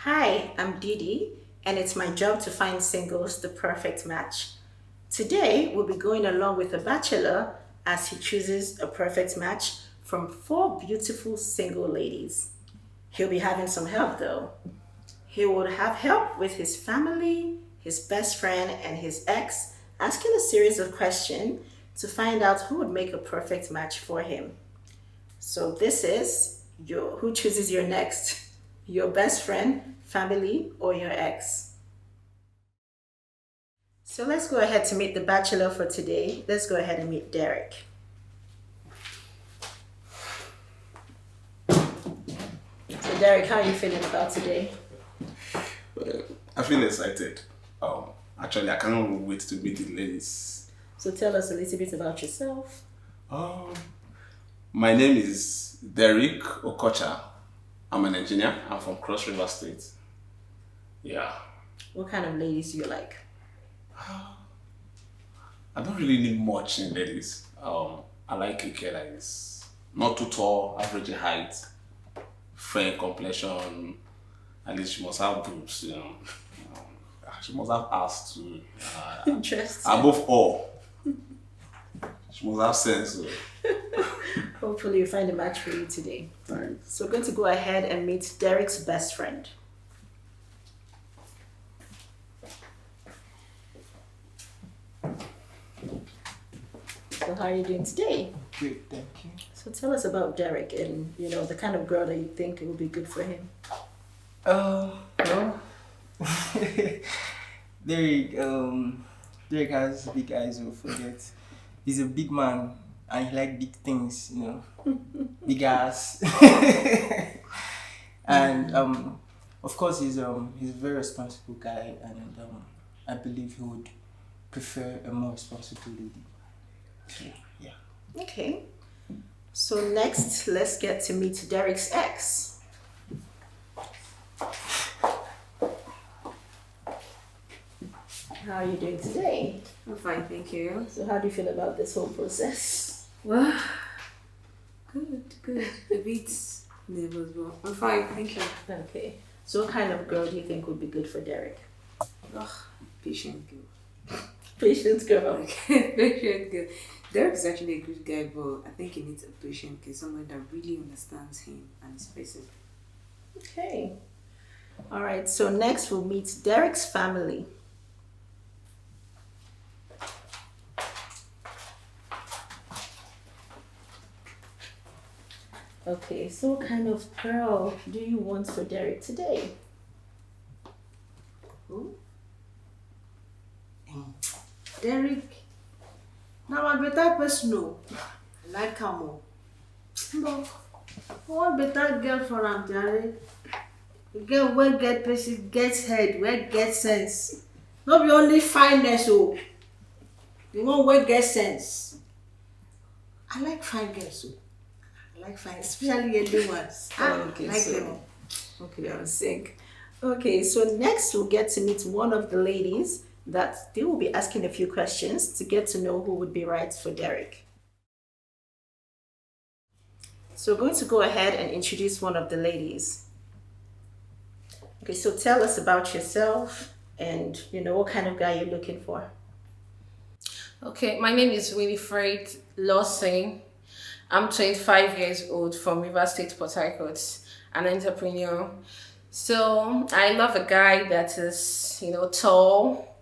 Hi, I'm Didi, and it's my job to find singles the perfect match. Today, we'll be going along with a bachelor as he chooses a perfect match from four beautiful single ladies. He'll be having some help though. He would have help with his family, his best friend, and his ex, asking a series of questions to find out who would make a perfect match for him. So this is your who chooses your next? Your best friend, family, or your ex? So let's go ahead to meet the bachelor for today. Let's go ahead and meet Derek. So Derek, how are you feeling about today? I feel excited. Actually, I cannot wait to meet the ladies. So tell us a little bit about yourself. Um, my name is Derek Okocha. I'm an engineer. I'm from Cross River State. Yeah, What kind of ladies do you like? I don't really need much in ladies. I like a girl that is not too tall, average height, fair complexion. At least she must have boobs. She must have ass too. Interesting. Above all, she must have sense. So. Hopefully you find a match for you today. Thanks. So we're going to go ahead and meet Derek's best friend. So how are you doing today? Good, thank you. So tell us about Derek and the kind of girl that you think it would be good for him. Well, Derek, Derek has big eyes, don't forget. He's a big man and he like big things, big ass. And of course he's a very responsible guy and I believe he would prefer a more responsible lady. So, yeah. Okay. So next, let's get to meet Derek's ex. How are you doing today? I'm fine, thank you. So how do you feel about this whole process? Well, good. A bit nervous, but I'm fine, thank you. Okay. So what kind of girl do you think would be good for Derek? Ugh, patient girl. Patient girl. Patient girl. Derek is actually a good guy, but I think he needs a patient girl, someone that really understands him and his person. Okay. All right. So next we'll meet Derek's family. Okay, so what kind of girl do you want for Derek today? Who? Derek. Now I'm better person. Oh. I like him. Oh. But I want better girl for him, Derek. A girl where get person gets head, where get sense. Not be only fineness, oh. The one where get sense. I like fine girls, oh. I like fine, especially yellow ones. Okay, I like so them. okay, I was sick. Okay, so next we'll get to meet one of the ladies that they will be asking a few questions to get to know who would be right for Derek. So we're going to go ahead and introduce one of the ladies. Okay, so tell us about yourself and what kind of guy you're looking for. Okay, my name is Winifred Lawson. I'm 25 years old from River State, Port Harcourt, an entrepreneur. So I love a guy that is, tall,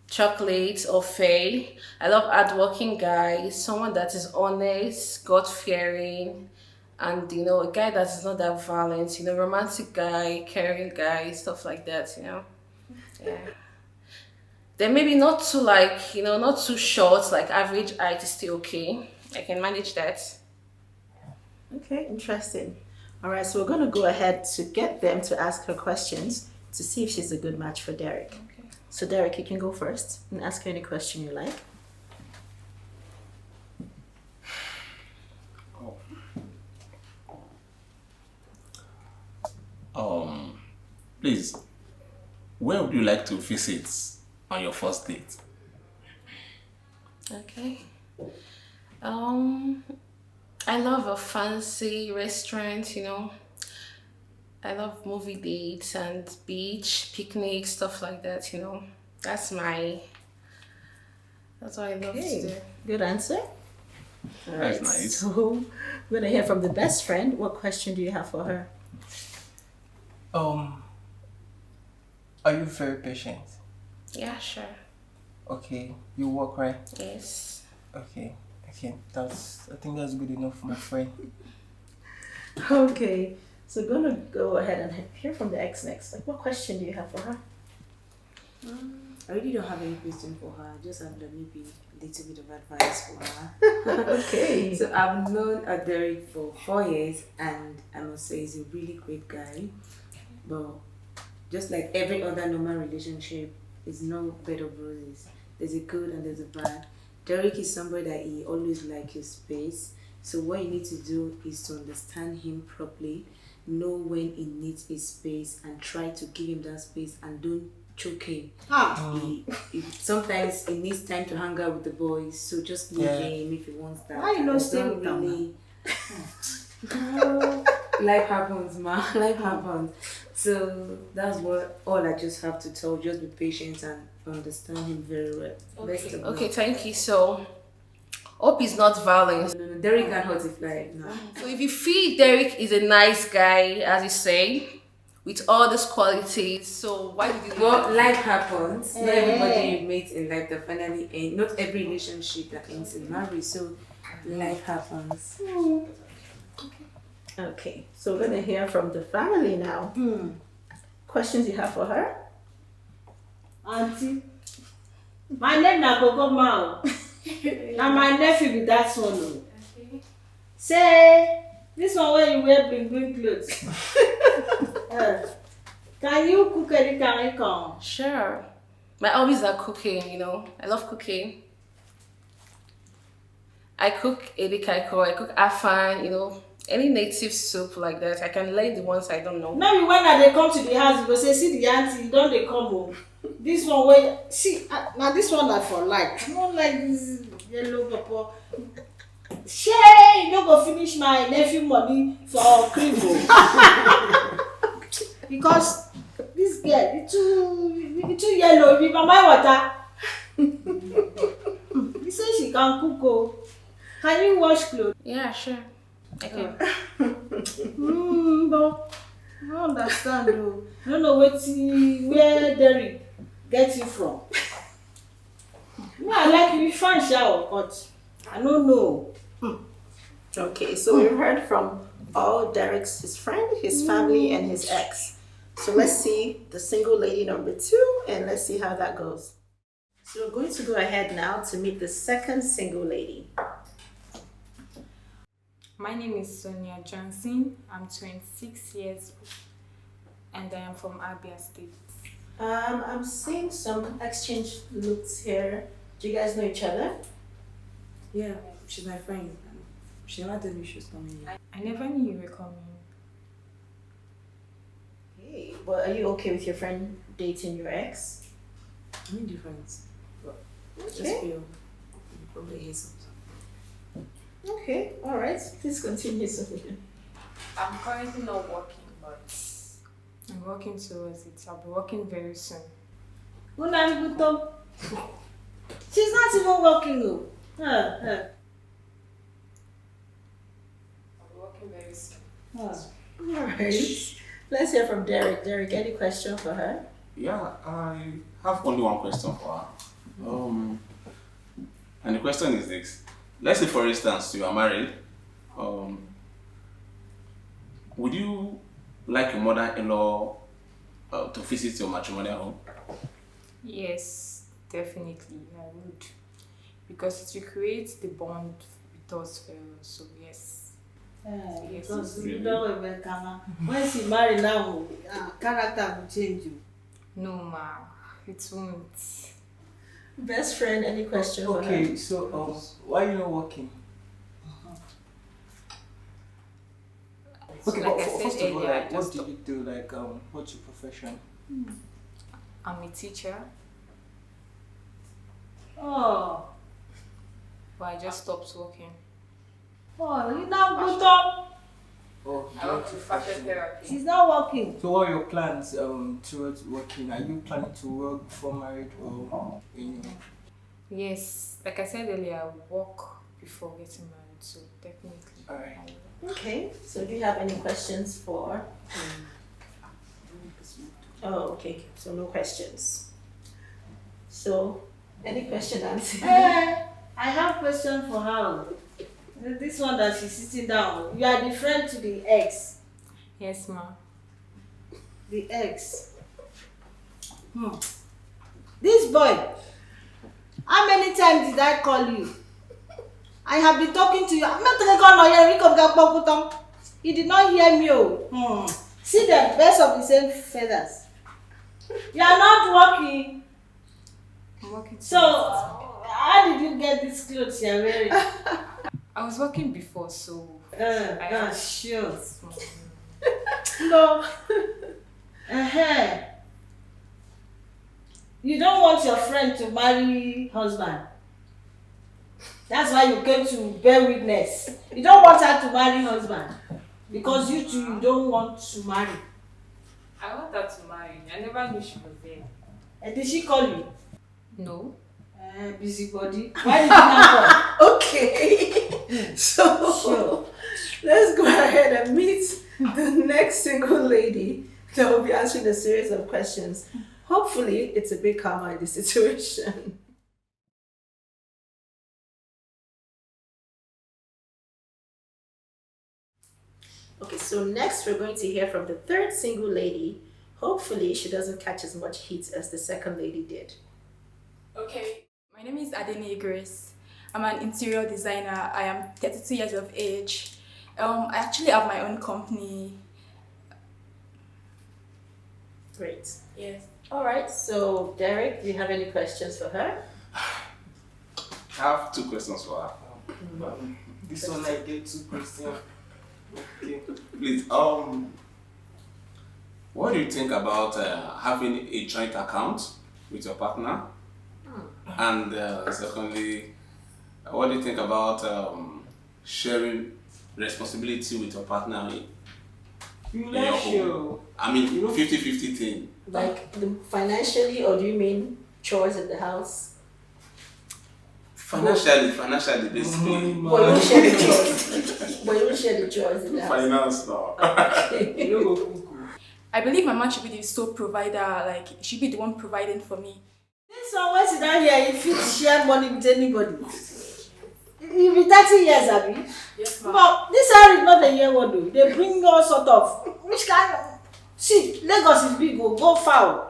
chocolate or fair. I love hardworking guys, someone that is honest, God fearing, and a guy that is not that violent. Romantic guy, caring guy, stuff like that. Yeah. Then maybe not too not too short. Like average height is still okay. I can manage that. Okay, interesting. All right, so we're going to go ahead to get them to ask her questions to see if she's a good match for Derek. Okay. So, Derek, you can go first and ask her any question you like. Please, where would you like to visit on your first date? Okay. I love a fancy restaurant. I love movie dates and beach, picnics, stuff like that, you know. That's my that's what I love to do. Okay, good answer. All That's right, nice. so we're gonna hear from the best friend. What question do you have for her? Um, are you very patient? Yeah, sure. Okay, you work right? Yes. Okay, I think that's good enough for my friend. Okay, so gonna go ahead and hear from the ex next. Like, what question do you have for her? I really don't have any question for her. I just have maybe a little bit of advice for her. Okay. So I've known Derek for 4 years, and I must say he's a really great guy. But just like every other normal relationship, it's no bed of roses. There's a good and there's a bad. Derek is somebody that he always likes his space. So what you need to do is to understand him properly, know when he needs his space, and try to give him that space and don't choke him. Sometimes he needs time to hang out with the boys, so just leave him if he wants that. Why you not But stay don't with them, really. Life happens, man. Life happens. So that's what all I just have to tell. Just be patient and understand him very well. Best of luck. Okay, thank you. So hope he's not violent. No, Derek can hurt if like no. So if you feel Derek is a nice guy, as you say, with all these qualities, so why did you Well, life happens. Not everybody you meet in life that finally end. Not every relationship that ends in marriage. So life happens. Okay, so we're gonna hear from the family now. Questions you have for her? Auntie, my name na Coco Mao. Now my nephew be that one. Oh. Say, this one where you wear bling clothes. Can you cook any curry corn? Sure. My hobbies are cooking, you know. I love cooking. I cook edikaiko, I cook afan, you know, any native soup like that. I can learn the ones I don't know. Maybe when they come to the house, you go say, see the auntie, you don't they come home. This one where, see, now this one I for like. I don't like this yellow papa. Shay, you no go finish my nephew money for cream. Because this girl, you too yellow, you be my water. He say she can cook. Oh. Can you wash clothes? Yeah, sure. I can. But I don't understand though. I don't know where Derek get you from. Me, I like you fine shower, but I don't know. Okay, so we've heard from all Derek's his friend, his family, and his ex. So let's see the single lady number 2, and let's see how that goes. So we're going to go ahead now to meet the second single lady. My name is Sonia Johnson. I'm 26 years old and I am from Abia State. I'm seeing some exchange looks here. Do you guys know each other? Yeah, she's my friend. She never told me she was coming here. I never knew you were coming. Hey, well, are you okay with your friend dating your ex? I'm indifferent. But just Okay. feel you probably hear something. Okay, all right. Please continue, Sophia. I'm currently not working, but I'm working towards it. I'll be working very soon. She's not even working. Oh. I'll be working very soon. All right. Let's hear from Derek. Derek, any question for her? Yeah, I have only one question for her. And the question is this. Let's say, for instance, you are married. Would you like your mother-in-law to visit your matrimonial home? Yes, definitely I would. Because it will create the bond with us very well. So yes. Yes. Because Really? you don't even come. When she marry now, character will change you. No ma, it won't. Best friend, any question for her? Okay, so why you not working? Okay, Like but I said first of all, earlier, like, I what just do you do? Like, what's your profession? I'm a teacher, Oh, but I just stopped working. you now put up. Or I work with fashion therapy. She's not working. So what are your plans towards working? Are you planning to work before married or in Yes, like I said earlier, I work before getting married, so definitely. Alright. Okay, so do you have any questions for? Oh, okay, so no questions. So, any question, Nancy? I have question for her. This one that she's sitting down. You are the friend to the ex. Yes, ma. The ex. This boy. How many times did I call you? I have been talking to you. I'm not going to call lawyer. You did not hear me. See the best of the same feathers. You are not working. I'm working. So, how did you get these clothes you are wearing? I was working before, so Sure. small. No. You don't want your friend to marry husband. That's why you came to bear witness. You don't want her to marry husband. Because you two, you don't want to marry. I want her to marry. I never knew she was there. And did she call you? No. Busybody. Why did you not call? Okay, so Sure. let's go ahead and meet the next single lady that will be answering a series of questions. Hopefully, it's a bit calmer in the situation. Okay, so next we're going to hear from the third single lady. Hopefully, she doesn't catch as much heat as the second lady did. Okay, my name is Adeni Grace. I'm an interior designer. I am 32 years of age. I actually have my own company. Great. Yes. All right, so Derek, do you have any questions for her? I have two questions for her. This one I get 2 questions. Okay. Please, what do you think about having a joint account with your partner? And secondly, what do you think about sharing responsibility with your partner in your home? I mean, 50-50 thing. Like financially, or do you mean chores at the house? Financially, basically. Well, you don't share the chores. But you don't share the chores in the house. Finance now. Okay. You don't go cuckoo. I believe my man should be the sole provider. Like, he should be the one providing for me. This one, when sit down here, if you share money with anybody. You be 30 years, Abby. Yes, ma'am. But this area is not a year one though. They bring all sort of which kind of see Lagos is big, go foul.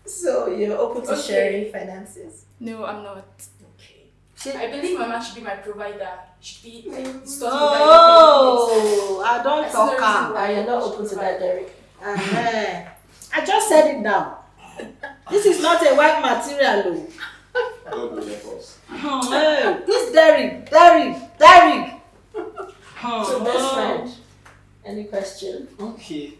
So you're open to sharing finances? No, I'm not. Okay. I believe my man should be my provider. He should be like, the sole Oh, I don't I talk see the am. reason You're not open to that, Derek. I just said it now. This is not a white material though. God will help us. Hey, this Derrick. So best friend, any question? Okay.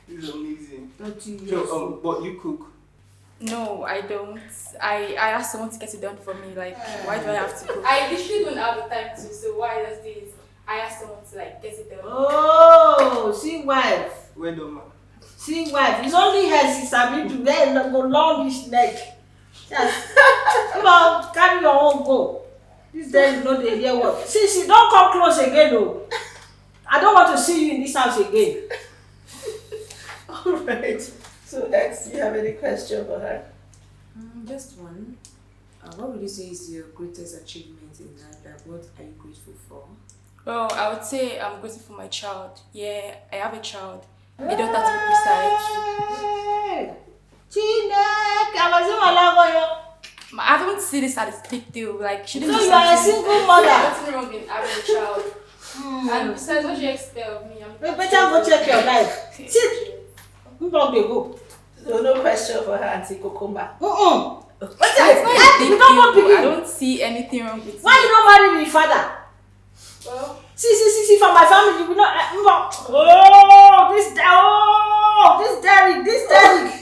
This is amazing. So, but you cook. No, I don't. I asked someone to get it done for me. Like, why do I have to cook? I literally don't have the time to. So why does this? I asked someone to like get it done. Oh, see wife. Well done, man. See wife. It's only her she sabi do. Then go long this neck. Yes. Come on, carry your own go. This day you know they hear what. See, don't come close again though. I don't want to see you in this house again. All right. So X, do you have any question for her? Just one. What would you say is your greatest achievement in life? Like, what are you grateful for? Well, I would say I'm grateful for my child. Yeah, I have a child. A daughter to be precise. Hey, Chineke, I I don't see this as a big deal. Like, she didn't so do you are a something- single mother. Nothing wrong in having a child. And besides, what do you expect of me? You better go check your life. Sit. Who don't they go? So no question for her, Auntie Kokumba. It's not a big You don't want deal. I people. don't see anything wrong with Why you don't marry the father? Well, See, from my family, you will not. This Derrick.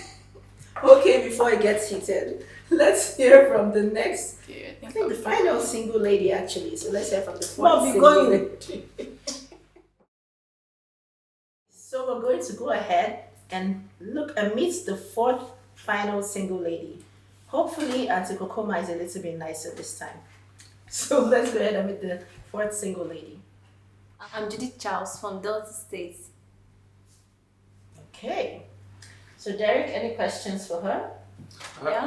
Okay, before it gets heated, Let's hear from the next. Okay, I think the final single lady actually. So let's hear from the Well, fourth we single going. lady. So we're going to go ahead and look and meet the fourth final single lady. Hopefully, Auntie Kokoma is a little bit nicer this time. So let's go ahead and meet the fourth single lady. I'm Judith Charles from Delta State. Okay. So Derek, any questions for her?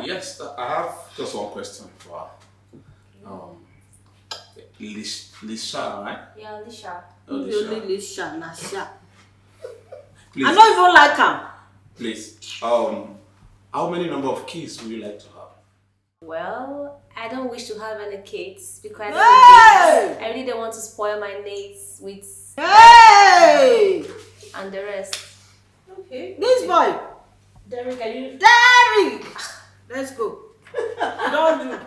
Yes, I have just one question for her. Lisha, right? Yeah, Alicia. Oh, You Lisha. really Lisha, Nasha. Please, I don't even like him. please. How many number of kids would you like to have? Well, I don't wish to have any kids because Hey! I really don't want to spoil my mates with Hey! and the rest. Okay. This boy. Derek, are you? Daddy! Let's go. You don't do.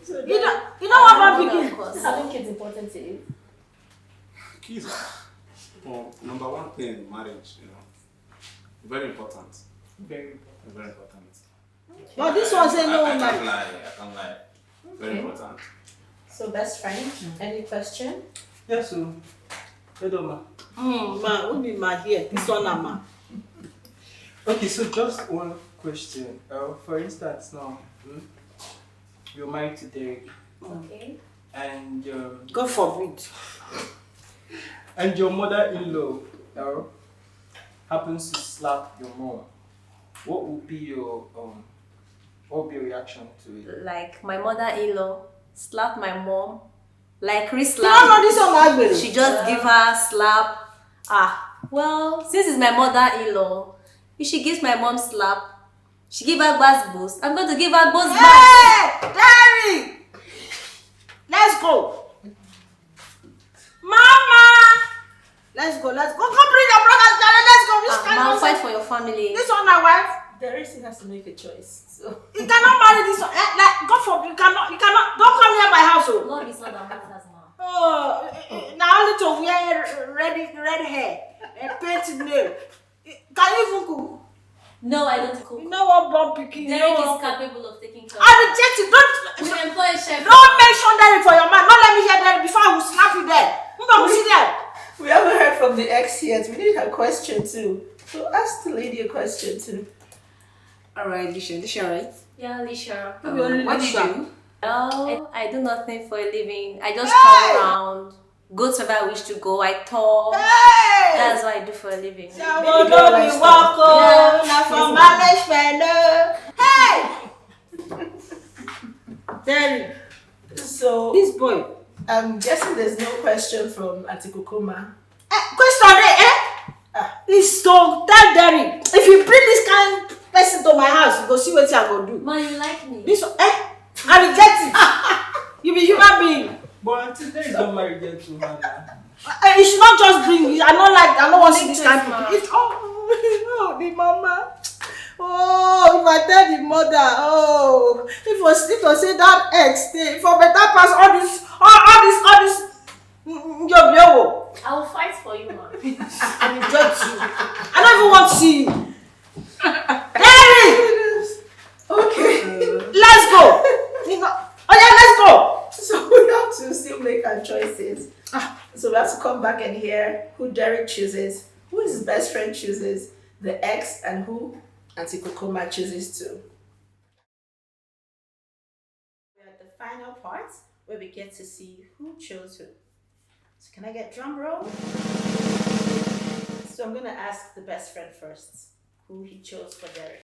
So You Derek, don't want my Of picking. course. having kids important to you? Kids well, number one thing in marriage, very important. Very important. But this one say no I marriage. can't lie. Very Okay. important. So best friend, any question? Yes, so. Hello, ma. Man, who be my here? This one, man. Okay, so just one question. For instance, now, you're married to Derek, Okay. and God forbid. your mother-in-law happens to slap your mom. What would be your reaction to it? Like my mother-in-law slapped my mom. Like Chris You don't know slapped. this one, my She just give her slap. Well, since it's my mother-in-law, if she gives my mom slap, she give her boost. I'm going to give her boost back. Hey! Daddy! Let's go. Mama! Let's go. Come bring your brother, Daddy. Let's go. Which kind I'll of fight for your family. This one, my wife. Derek still has to make a choice. So You cannot marry this one. Like, God forbid, you cannot. Don't come near my house. Oh. Love is not that matters, ma. Now only to wear red hair and painted nail. Can you even cook? No, I don't cook. You know what, Bob picking? Derek is capable of taking care I of reject it. Don't employ a chef. mention Derek for your man. Don't let me hear Derek before I will slap you there. You see there. we haven't heard from the ex yet. We need her question too. So ask the lady a question too. Alright, Lisha, right? Yeah, Alicia. What do you do? Well, I do nothing for a living. I just come around, go to where I wish to go. I talk. Hey! That's what I do for a living. I will not be welcome. Now for marriage fellow. Hey! Derek, So this boy. I'm guessing there's no question from Auntie Kokoma. Question there, This so tell Derek. If you bring this kind person to my house, you go see what I go do. Ma, you like me? This one, I reject it. You be human being. But until Derek don't marry yet to her now. You should not just bring me. I don't want to see this kind of Ma. people. Oh, the mama. Oh, if I tell the mother, if I say that ex, for better pass all this, yo. I will fight for you, ma. I reject you. I don't even want to see you. Derek, Okay. let's go. Let's go. So we have to still make our choices. So we have to come back and hear who Derek chooses, who his best friend chooses, the ex, and who Auntie Kokoma chooses too. We're at the final part where we get to see who chose who. So can I get drum roll? So I'm gonna ask the best friend first, who he chose for Derek.